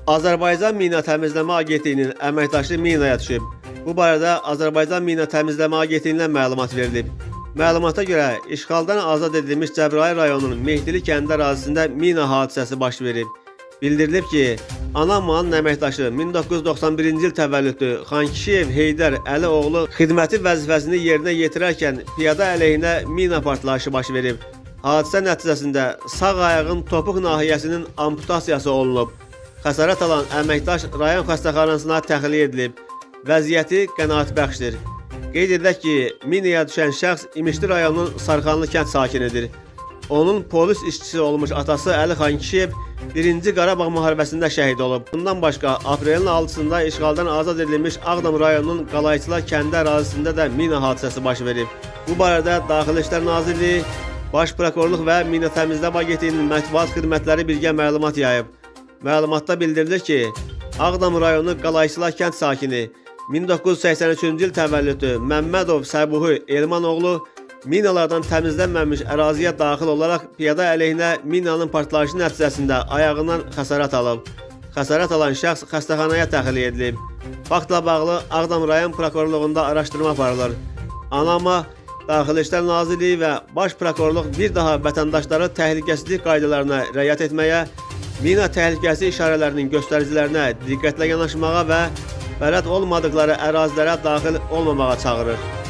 Azərbaycan Mina Təmizləmə Agentliyinin əməkdaşı minaya düşüb. Bu barədə Azərbaycan Mina Təmizləmə Agentliyindən məlumat verilib. Məlumata görə işğaldan azad edilmiş Cəbrayıl rayonunun Mehdili kəndi ərazisində mina hadisəsi baş verib. Bildirilib ki, Anamanın əməkdaşı 1991-ci il təvəllüdlü Xankişiyev Heydər Əlioğlu xidməti vəzifəsini yerinə yetirərkən piyada əleyhinə mina partlayışı baş verib. Hadisə nəticəsində sağ ayağın topuq nahiyəsinin amputasiyası olunub. Xəsarət alan əməkdaş rayon xəstəxanasına təxliyə edilib. Vəziyyəti qənaətbəxşdir. Qeyd edək ki, minaya düşən şəxs İmişli rayonunun Sarxanlı kənd sakinidir. Onun polis işçisi olmuş atası Əli Xankişiyev 1-ci Qarabağ müharibəsində şəhid olub. Bundan başqa, aprelin 6-sında işğaldan azad edilmiş Ağdam rayonunun Qalayçılar kəndi ərazisində də mina hadisəsi baş verib. Bu barədə Daxili İşlər Nazirliyi, Baş Prokurorluq və Mina Təmizləmə Agentliyinin mətbuat xidmətləri birgə məlumat yayıb. Məlumatda bildirilir ki, Ağdam rayonu Qalayçılar kənd sakini 1983-cü il təvəllüdlü Məmmədov Səbuhi Elmanoğlu minalardan təmizlənməmiş əraziyə daxil olaraq piyada əleyhinə minanın partlayışı nəticəsində ayağından xəsarət alıb. Xəsarət alan şəxs xəstəxanaya təxliyə edilib. Faktla bağlı Ağdam rayon prokurorluğunda araşdırma aparılır. Anama, Daxili İşlər Nazirliyi və Baş Prokurorluq bir daha vətəndaşları təhlükəsizlik qaydalarına riayət etməyə, mina təhlükəsi işarələrinin göstəricilərinə diqqətlə yanaşmağa və bələd olmadıkları ərazilərə daxil olmamağa çağırır.